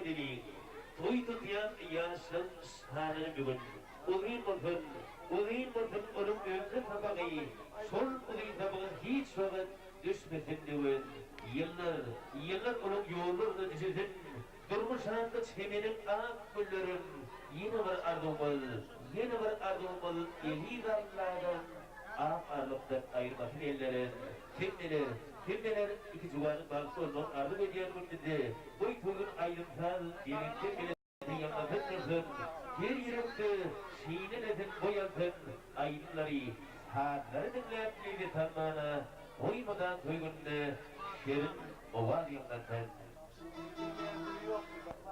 Dili, Toytu diyan yansın sahanın bugün. Uzun onun önde tabağı, sol uzun tabağı hiç vakit düşmesin diyor. Yıllar onun yollarını dizidin. Durmuş anda çemenin ak güllerin. Yine var ardılmalı, eli dallardan. Ak arlıktan ayırmasın ellerin. Kimdeler iki civarın balkonun ardı ve diğer müddetinde boy toyun ayrımsal yerinde milletin yanmasın. Her yerimde şiineledin boyaldın ayrımları. Saatleri dinleyip bir tanmana oymadan toygunde şerin oval yanmasın.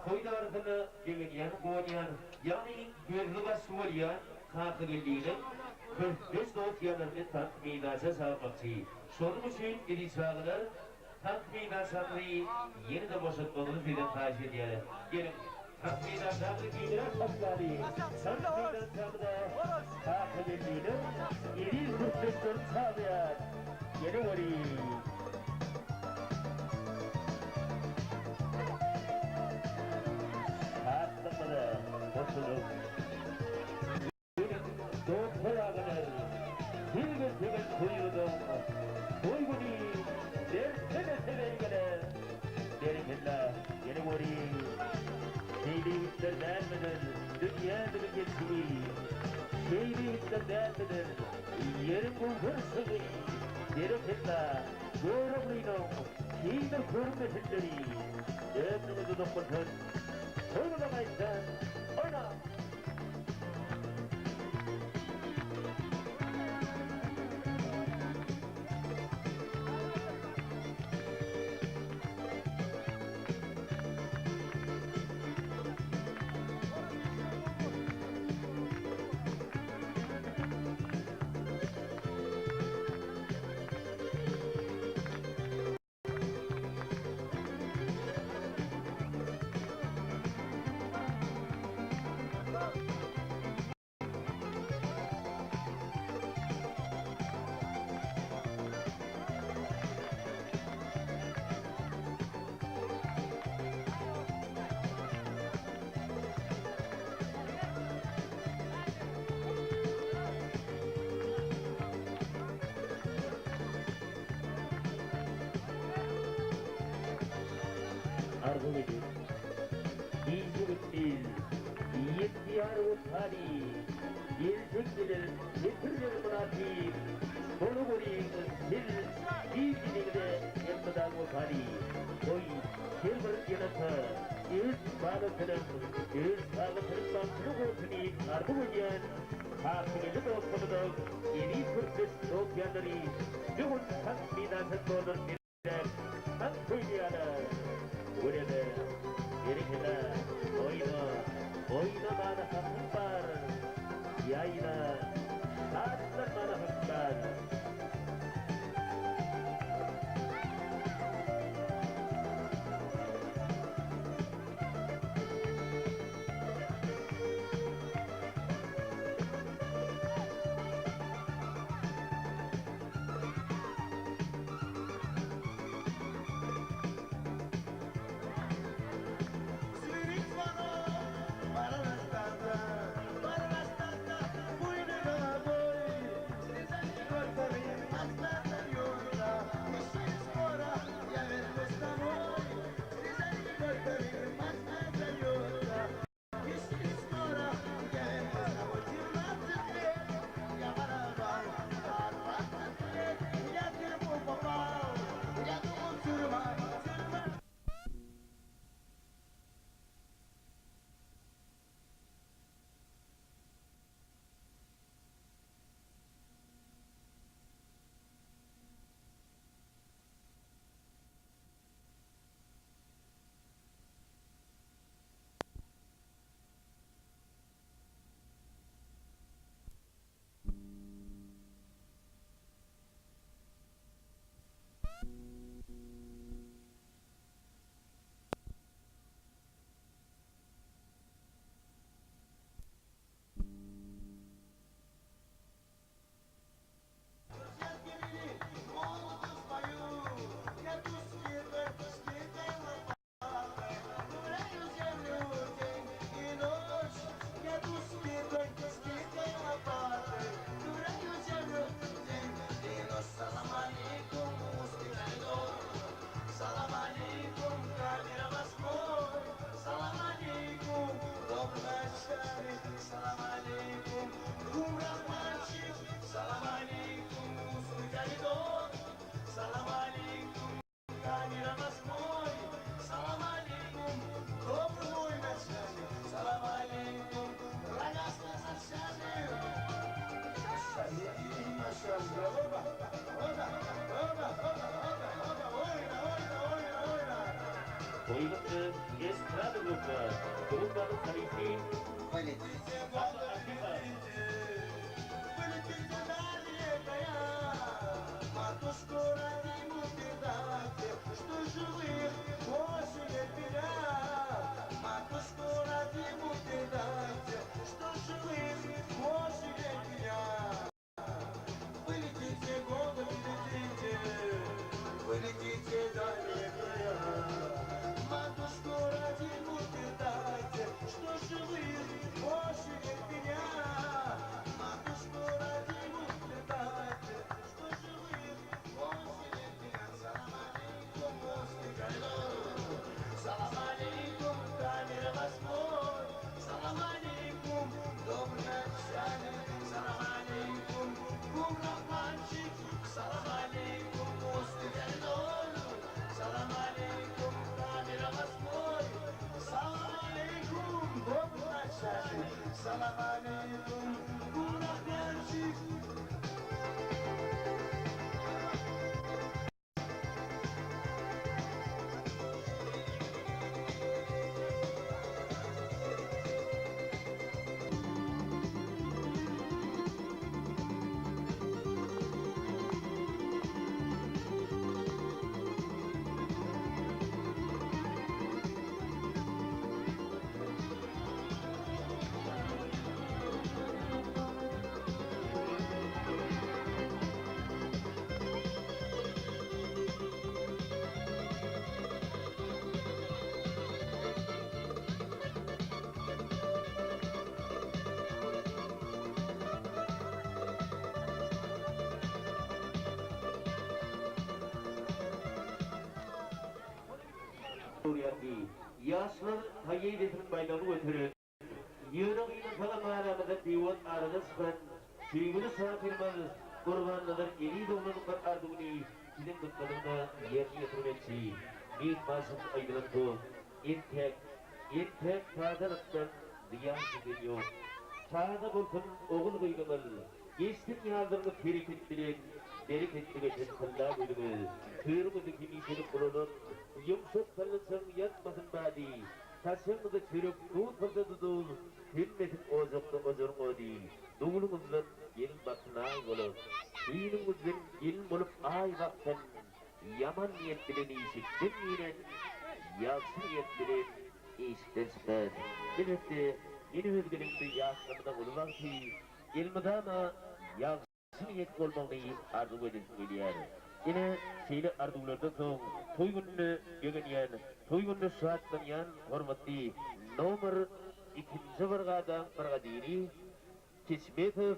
Toyda arasını demeyen, boğayan, yani gözlü basmayan kalkı geldiğinin 45 dost yanlarını tatminasa sağlamakçı. Sorun için irişağılar tatminasını yeni de boşaltmanızı birden taşır diyelim. Gelin tatminasını giydire sakları. Tatminasını kalkı geldiğinin iri 45 dost sağlayan. Yeni var. Yerim bu hırsızı, yerim hırsızı, doğru buyurun, şeydir hürmetleri, emrinizi dokunsun, oynamayın, oyna! Arzulidir, İzmir'dir, yettiyar uthari, yelteklidir, yetirdir münafir, sonu bulayım, dilginigde emmadan uthari, oy, kelbir yanata, öz sağlıkının mamluk olsuni, ardı buyan, hakimini dostumuduk, eri kürtüs sokyanları, yuhun sank minasın dolur nirler, sank söyleyana, Burada yerine oyna bana hakkım var, yayına saatler bana hakkım var. toygundu estrada grubu, grupların tarihi, yaşlar hayyedetin baylamı götürür. Yığınık yığın kalamağaramıza divat arada sıkan, süygülü sana firmaz, kurbanlıdır eli doğunun ardığını, sizin kutlarında yerine getirmekçi, bir basın aydınlığı, entek tadanıktan ziyan geliyor. Çağda bulsun oğul kıygımız, geçtim yardımını bereket geçen kalla bölümü, kırmızı kimisini kullanın, yumuşak kalınsın yatmasın badi, taşımızı çürüp tuğut fazla tutun, himmetin ozurun o değil, doğulumuzdan gelin bakın ay olur, dinimizden gelin bulup ay bakın, yaman niyet bilen işittim yine, yaksı niyet bilen işitten çıkar. Elbette, yeni özgürlüğümde yaşlarımda bulunmak ki, ilmidana yaksı niyet olmağı arzu edilmeliyer. Yine şeyli arzulardan soğuk, toy gününü gögeniyen, toy gününü şahatlanyan hormatli, nomer ikinci barga dini, Kismetov,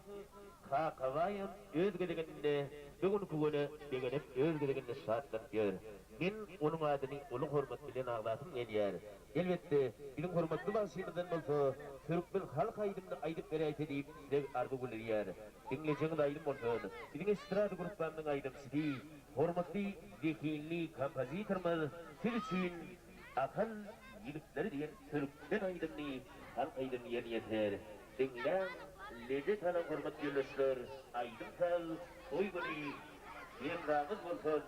Kavayan, özgürlüğünde, bugün kugunu begenip özgürlüğünde şahatlanıyor. Ben onun adını, onun hormat bilen ağlatım ediyor. Elbette, benim hormatlı bahsiyonundan olsa, Türkmen halk aydımını aydıp vereyte deyip size arzu bulur. İngilizce'nin aydım olsun, bizim estrada gruplarının aydım sizi, hormatlı, zehirli kompozitörümüz, siz için akan yılıkları diyen Türkmen aydımını, halk aydımını yerine yeter. Dinlen, lezzet alan hormat yoldaşlar, aydım kal, uygunu, yemrağımız olsun.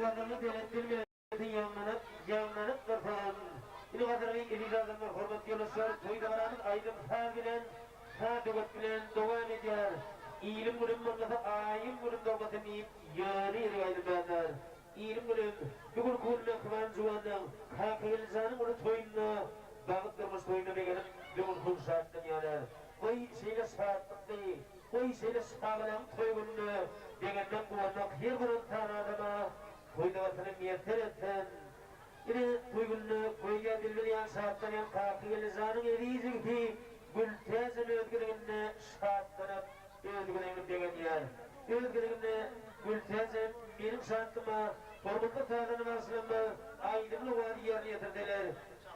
adamı devlettirmeyetin yanlanıp dursan. İli kadar ili adamlar hormat yoluşlar, toyda varanın aydın bilen, dögöt bilen devam eder. İlim gülüm morlasa ayım gülüm dogmatemiyip, yörü yeri aydın beyanlar. İlim gülüm, bugün kulüne kıvan juvandan, kakayılızanın onu toyunna, bağıt durmuş toyunna begenim, bugün kul şarttan yanar. Koy şeyle şartlık değil, koy şeyle sağlam toygunna, begenden kuvannak her gülüm tanadama, koyda vatanın yeter etten. Yine toygunna, koyga dilbir yan şarttan yan kakayılızanın eriyecek ki, Gültezen özgürlüğünde şartlanıp özgürlüğünü degen yer. Özgürlüğünde Gültezen benim şartıma, sorumluluk sağlanım aslında aydınlı var yerine yetirdiler.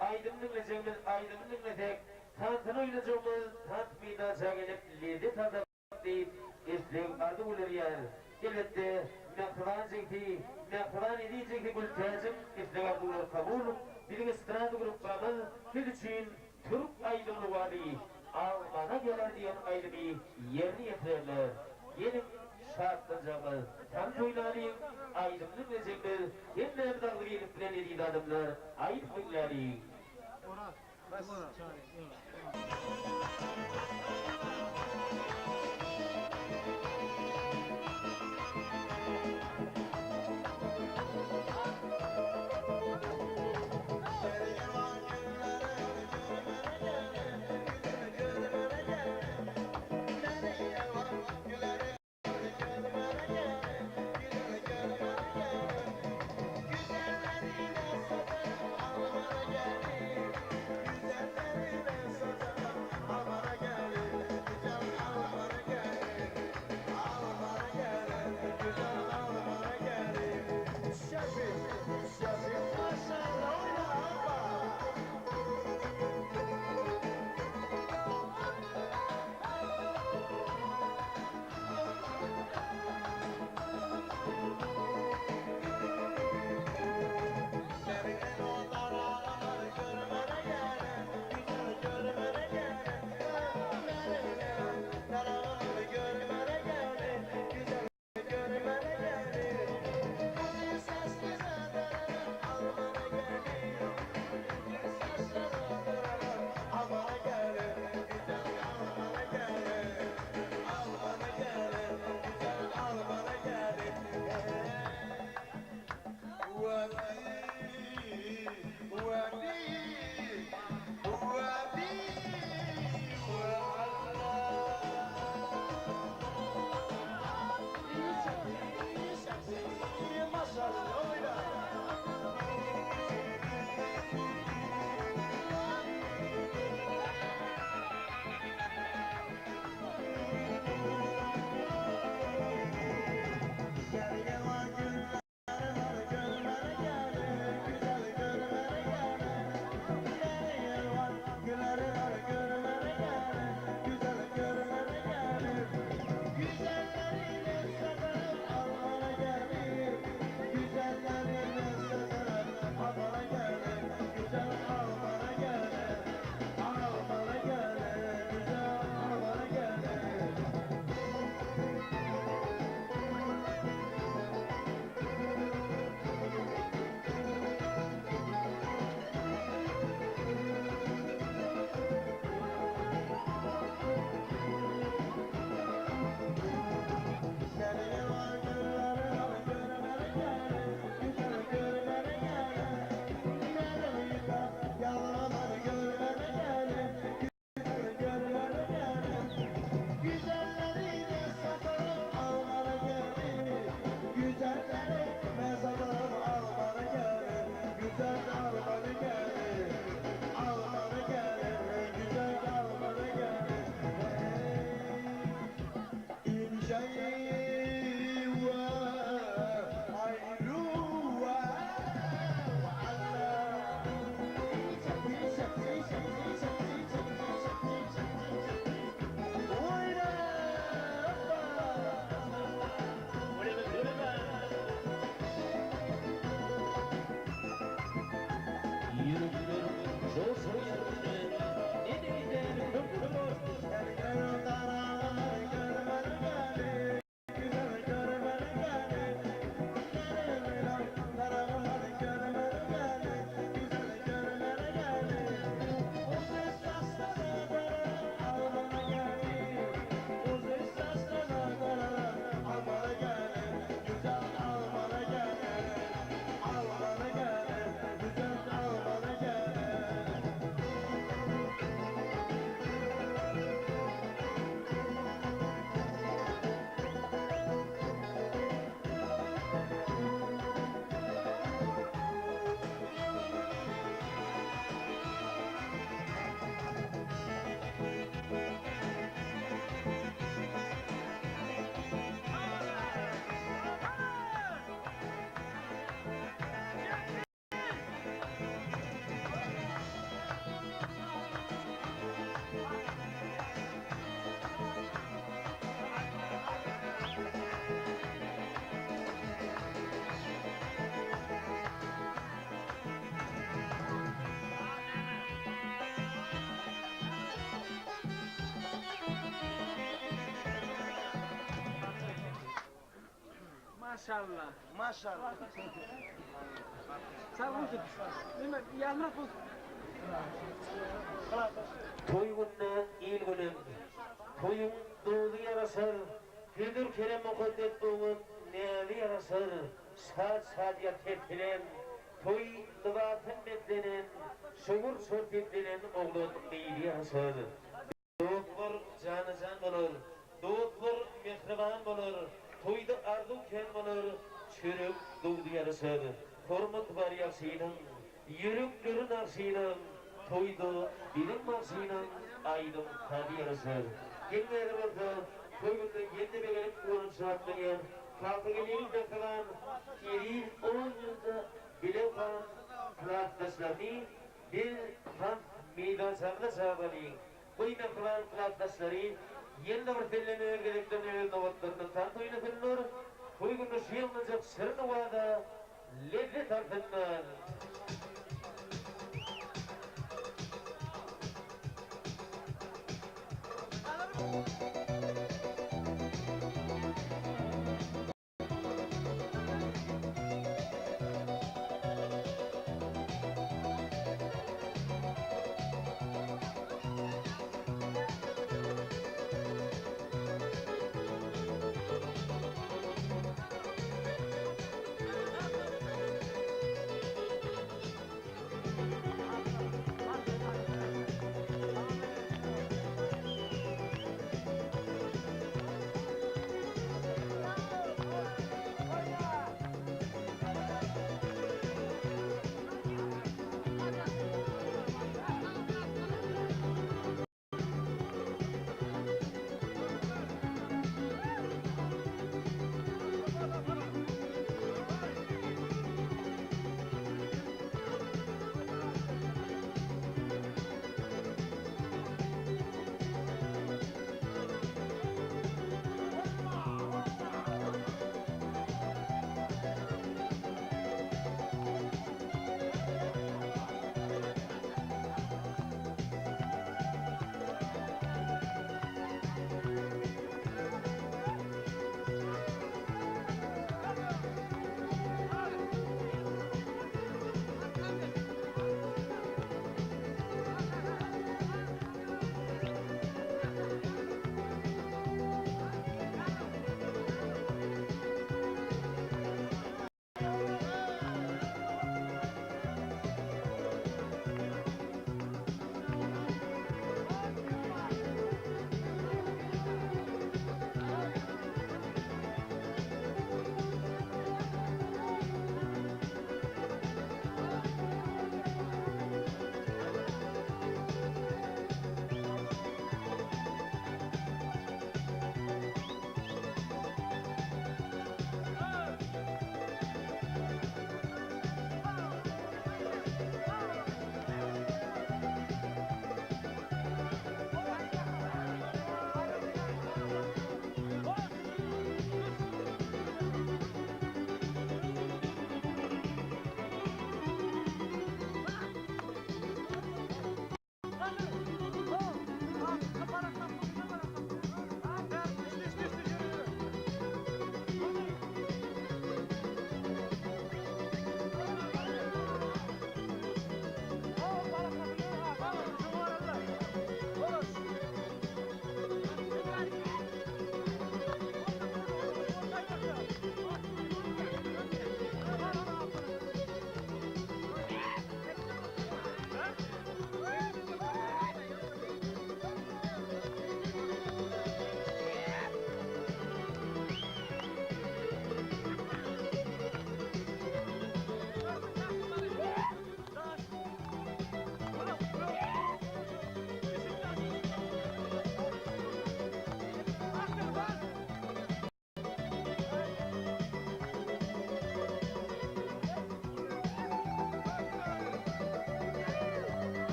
Aydınlık necemiz, aydınlık necek, tantını oynayacağımız, tant midaca gelip lezzet adak deyip esleğim ardı bulur yer. Elbette mekran zekti, mekran edecekti Gültezen esleğim ardı bulur kabul. Bir ıstiradı grup babıl, bir için Türk aydınlı vadi, Alman'a gelir diyen aydını yerini yetirirler. Yeni şartlanacağımız, tam toylarıyım, aydınlık necekler, hem de hem dağlı gelip bilen edildi adımlar, aydınlıkları. Maşallah. Maşallah. Sağ olun. Nima, yalnız bu. Toy gününe il günüm. Toyun doğdu yarasar. Güldür kerem mukaddet doğun nevi yarasar. Saat ya tepkilen. Toy dıvatın beklenen. Şoğur sort beklenen oğlun meyli yarasar. Doğutlar canı can bulur. Doğutlar mehriban bulur. Toyda ardu ken bulur. Çürük doğdu yarasar. Hormat var yaksıyla. Yürüklürün aksıyla. Toyda bilim aksıyla. Aydım tabi yarasar. Gelmeleri burada. Toyunda yedi begelip kurun saatliyen. Kalkı geleyim de kalan. 7-10 yılda bile kalan. Kılaattaslarını bir tam meydan sağla sağlayın. Buyna kalan kılaattasları yılda bir filmine gereklerini öğrenotlarının tanıtı oynatılır. Toygunun şiirlenecek sırrı vada lezzet tarafından.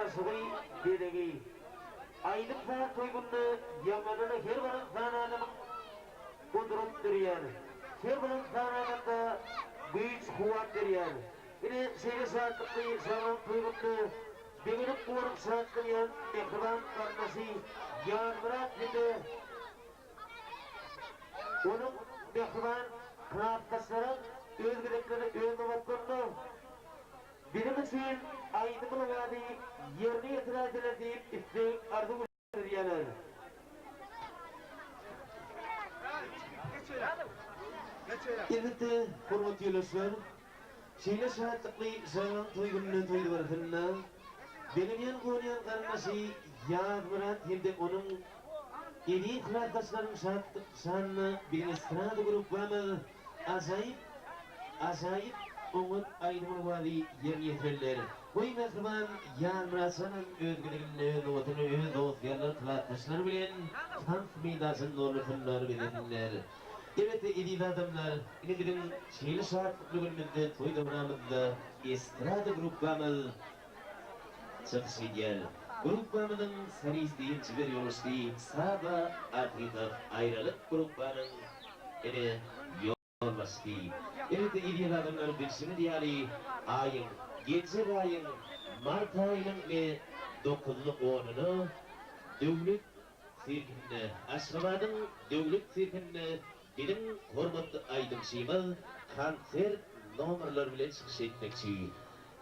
suğuy dedegi. Aydın toygunlu yamanını her barın zanadının kudret diriyen. Her barın zanadında güç kuvvet diriyen. Yine seyri saatlıklı zaman toygunlu beginip kuvarıp saatlayan ekran karnası yar bırak dedi. Onun mehriban kınaattasların özgürlükleri özgürlüklerini benim için aydımın vaadi yerine yetirildiler deyip istek arzu edilir yani. Elbette hürmetli yoldaşlar, şeyle saatlikli zaman toygununu toydu barıtında benim yan konuyan karnası yar bırak hem de onun yeni kınaattasların saatını bir istrada gruplarını azayip umut aydımın vadi yerine yetirirler. Bu mehriban yan mırasanın özgürlüğünü, doğutunu, öz dostlarlar, kılaatlaşları bilen tanf meydasının orlukunları bilenler. Evet edil adamlar, yine bizim şeyli şartlıklı bölümünde, toy davranımında estrada gruplarımız çıkış ediyor. Gruplarının sarıyız deyin, çiver yoluştu, sağda artık ayrılık gruplarının yol bastı. Evet edil adamlar birisini diyali ayın, gece ayın, Mart ayının ve 9'lu 10'unu devlet sirkinde, Aşkabad'ın devlet sirkinde benim hormatlı aydımşıyımız konser numaralar bile çıkış etmekçi.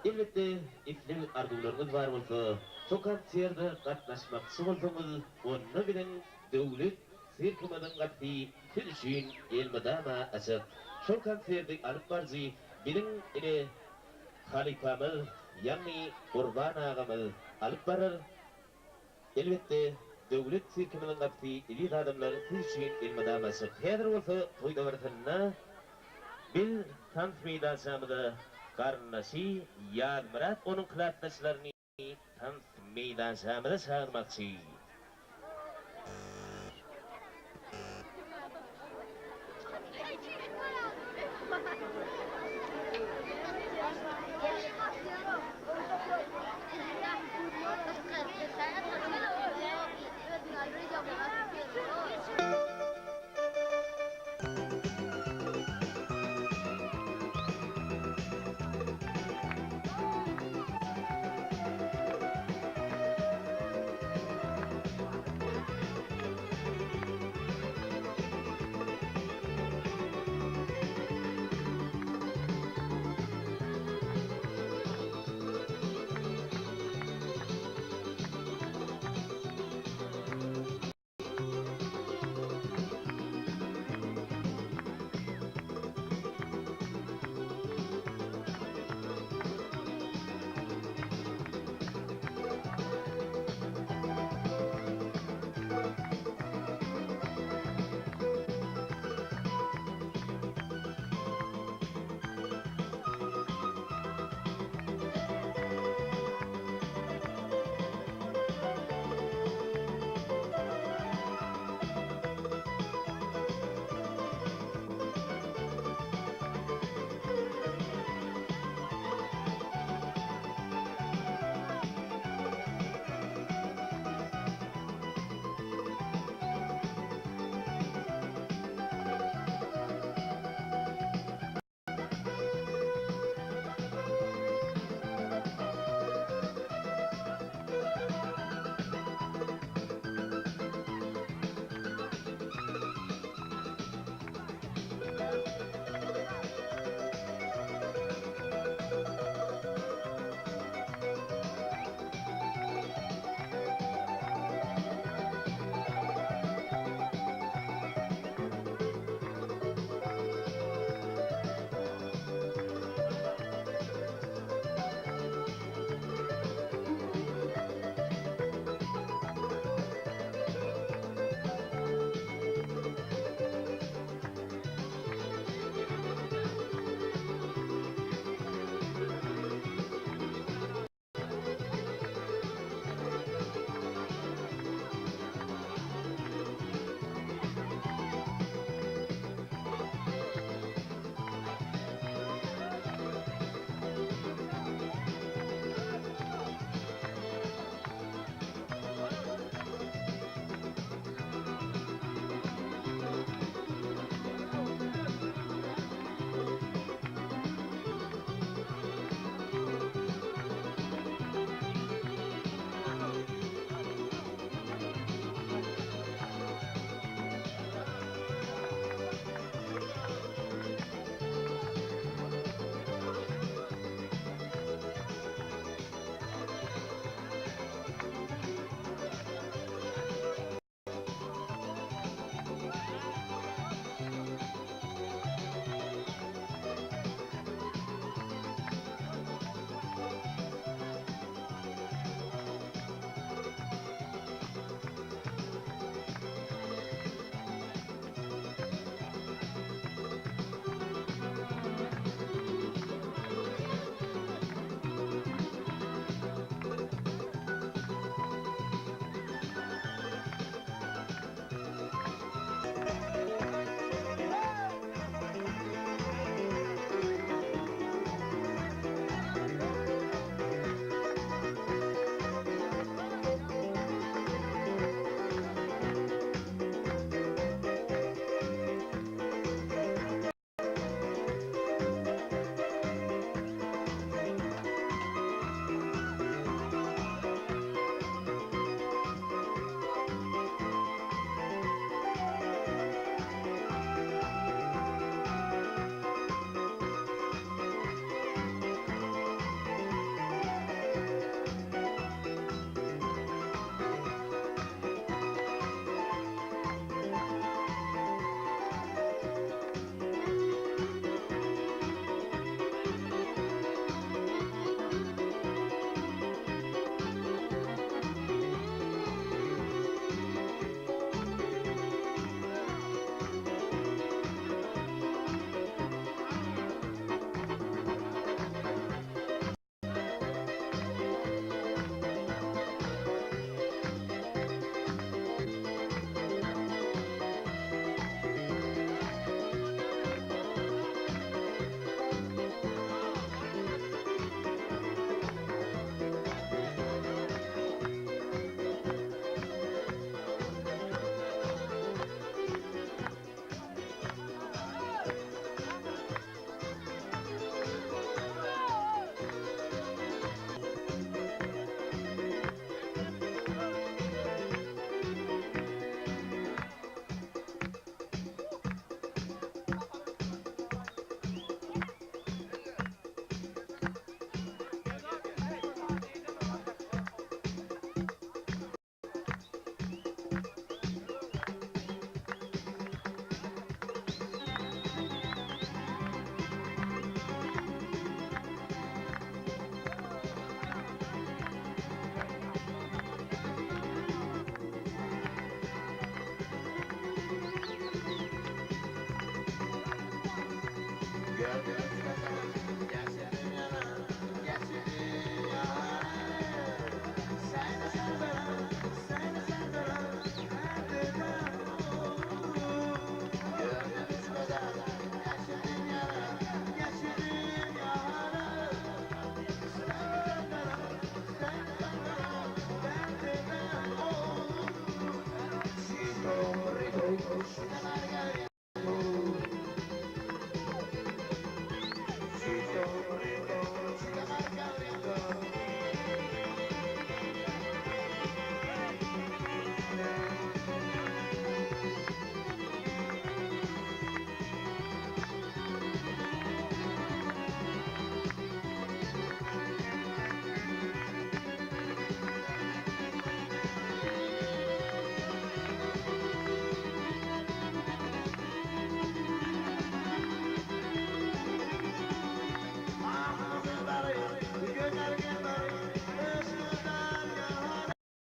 Elbette iflim arzularınız var olsa, şu konserde katlaşmakçı olsanız, onu bilen devlet sirkimizin katli tülüşün elmadama açık. Şu konserde alıp barzı benim ile halifamız, yani Kurban ağamız alıp barar. Elbette devlet sirkiminin kaptı elit adamları tülüşün elmadama açık. Hedir olsa toyda vartınına bir tanf meydansamıda karnası Yad Murat onun kılaatlaşlarını tanf meydansamıda çağırmakçı.